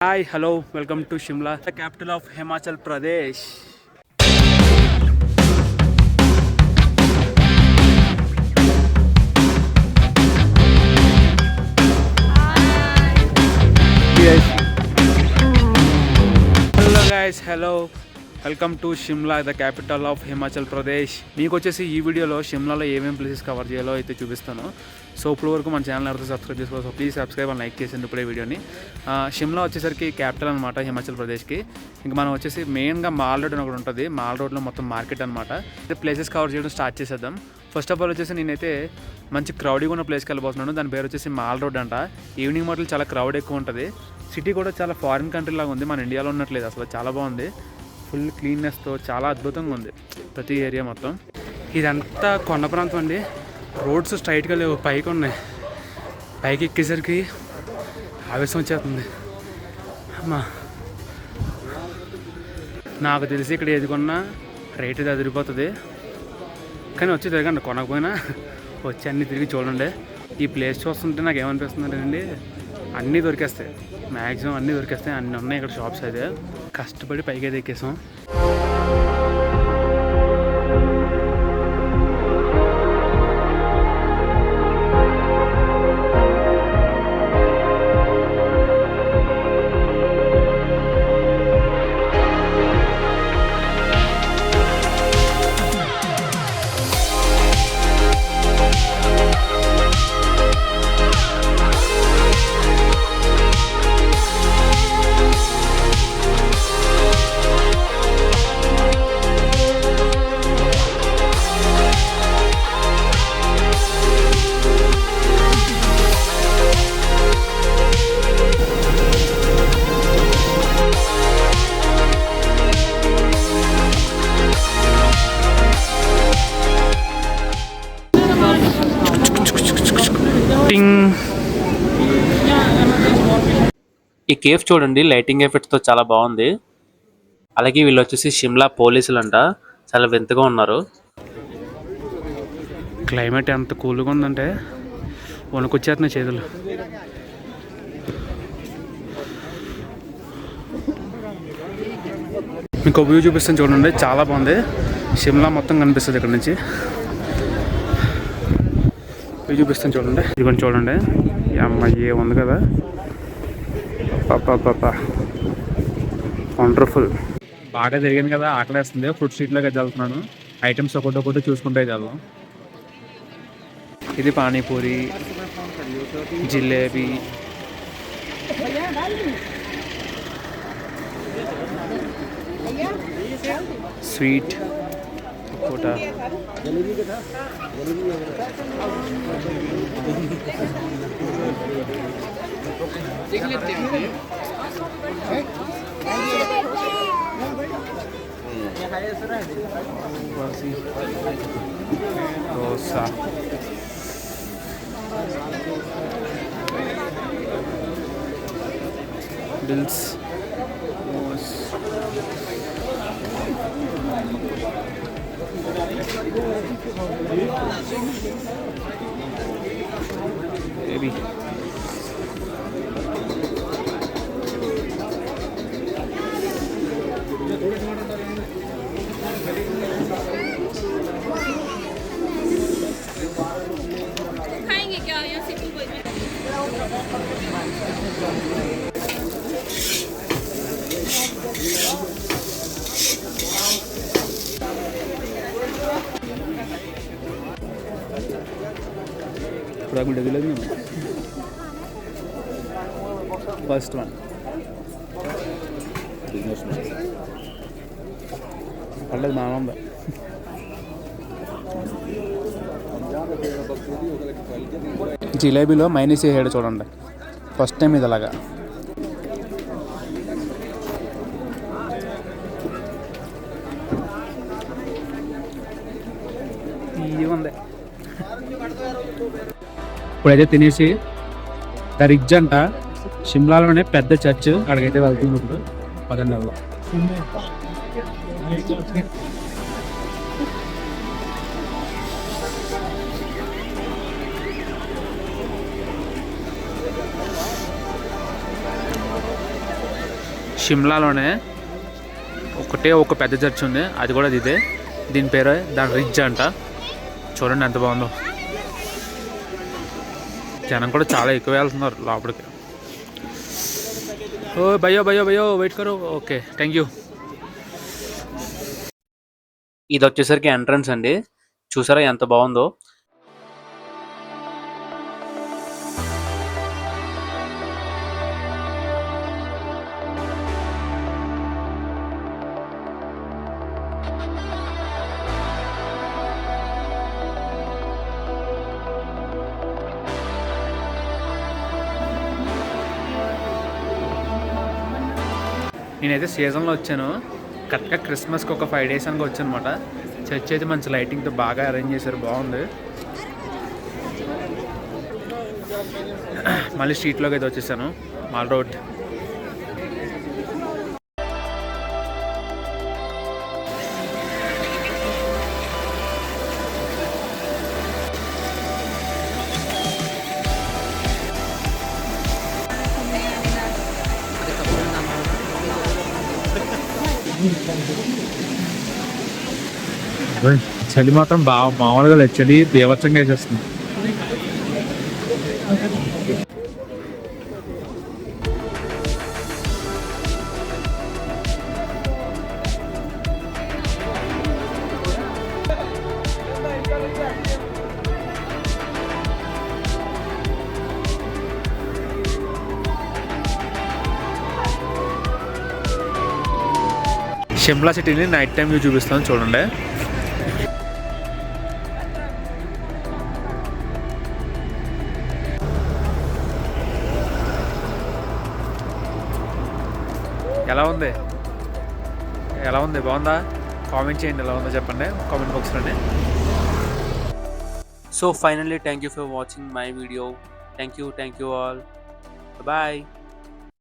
Hi, hello, welcome to Shimla, the capital of Himachal Pradesh. Yes. Hello guys, hello. Welcome to Shimla the capital of Himachal Pradesh. మీకు వచ్చేసి ఈ వీడియోలో షిమ్లాలో ఏమేమి places cover చేయాలో అయితే చూపిస్తాను. సో ఇప్పుడు వరకు మన ఛానల్ ఎవరితో సబ్స్క్రైబ్ చేసుకోవాలి, so please subscribe and like చేసింది ఇప్పుడే వీడియోని. షిమ్లా వచ్చేసరికి క్యాపిటల్ అనమాట హిమాచల్ ప్రదేశ్కి. ఇంకా మనం వచ్చేసి మెయిన్గా మాల్ రోడ్ అని ఒకటి ఉంటుంది. మాల్ రోడ్లో మొత్తం మార్కెట్ అనమాట. ప్లేసెస్ కవర్ చేయడం స్టార్ట్ చేసేద్దాం. ఫస్ట్ ఆఫ్ ఆల్ వచ్చేసి నేనైతే మంచి క్రౌడీగా ఉన్న ప్లేస్కి వెళ్ళిపోతున్నాను. దాని పేరు వచ్చేసి మాల్ రోడ్ అంట. ఈవినింగ్ మాటలు చాలా క్రౌడ్ ఎక్కువ ఉంటుంది. సిటీ కూడా చాలా ఫారిన్ కంట్రీ లాగా ఉంది, మన ఇండియాలో ఉన్నట్లేదు అసలు. చాలా బాగుంది, ఫుల్ క్లీన్నెస్తో చాలా అద్భుతంగా ఉంది ప్రతి ఏరియా మొత్తం. ఇదంతా కొండ ప్రాంతం అండి. రోడ్స్ స్ట్రైట్గా లేవు, పైకి ఉన్నాయి. పైకి ఎక్కేసరికి ఆవేశం వచ్చేస్తుంది. అమ్మా, నాకు తెలిసి ఇక్కడ ఏది కొన్నా రేట్ ఇది అదిరిపోతుంది. కానీ వచ్చి తిరగండి, కొనకపోయినా వచ్చి అన్నీ తిరిగి చూడండి. ఈ ప్లేస్ చూస్తుంటే నాకు ఏమనిపిస్తుంది అండి, అన్నీ దొరికేస్తాయి, మ్యాక్సిమం అన్నీ దొరికేస్తాయి. అన్నీ ఉన్నాయి ఇక్కడ షాప్స్ అయితే. కష్టపడి పైకి అయితే ఎక్కేసాం. ఈ కేఫ్ చూడండి, లైటింగ్ ఎఫెక్ట్స్తో చాలా బాగుంది. అలాగే వీళ్ళు వచ్చేసి షిమ్లా పోలీసులు అంట, చాలా వింతగా ఉన్నారు. క్లైమేట్ ఎంత కూల్గా ఉందంటే వణుకొచ్చేస్తున్నాయి చేతులు. మీకు వ్యూ చూపిస్తాను చూడండి, చాలా బాగుంది. షిమ్లా మొత్తం కనిపిస్తుంది ఇక్కడ నుంచి. వ్యూ చూపిస్తాను చూడండి, ఇది కొంచెం చూడండి. అమ్మాయి ఉంది కదా, పాపా వండర్ఫుల్. బాగా తిరిగాను కదా, ఆకలేస్తుంది. ఫుడ్ స్ట్రీట్లోకి వెళ్తున్నాను. ఐటమ్స్ ఒకటి చూసుకుంటే వెళ్దాం. ఇది పానీపూరి, జిలేబీ, స్వీట్ కోట, దోశ, బిల్స్, బేబీ. खाएंगे क्या या सिंपल बोल में? ఫస్ట్ వన్ పర్లేదు, బాగుంది. జిలేబీలో మైనస్ వేసాడు చూడండి, ఫస్ట్ టైం ఇది అలాగా. ఉంది. ఇప్పుడైతే తినేసి ద రిడ్జ్ అంట, షిమ్లాలోనే పెద్ద చర్చ్, అక్కడికైతే వెళ్తున్నప్పుడు పదండి వెళ్దాం. షిమ్లాలోనే ఒకటే ఒక పెద్ద చర్చ్ ఉంది, అది కూడా ఇదే. దీని పేరు దాని రిడ్జ్ అంట. చూడండి ఎంత బాగుందో. జనం కూడా చాలా ఎక్కువ వెళ్తున్నారు లోపలికి. ఓ భయో భయో భయో వెయిట్ కరో. Okay thank you. ఇది వచ్చేసరికి ఎంట్రన్స్ అండి. చూసారా ఎంత బాగుందో. నేనైతే సీజన్లో వచ్చాను, కరెక్ట్గా క్రిస్మస్కి ఒక 5 days అనగా వచ్చాను అనమాట. చర్చ్ అయితే మంచి లైటింగ్తో బాగా అరేంజ్ చేశారు, బాగుంది. మళ్ళీ స్ట్రీట్లోకి అయితే వచ్చేసాను, మాల్ రోడ్. చలి మాత్రం బాగా మామూలుగా లేదు, చలి బీభత్సంగా వేసేస్తుంది. షిమ్లా సిటీని నైట్ టైం వ్యూ చూపిస్తాను చూడండి. ఎలా ఉంది బాగుందా? కామెంట్ చేయండి, ఎలా ఉందో చెప్పండి కామెంట్ బాక్స్లోనే. So finally thank you for watching my video. Thank you all. Bye.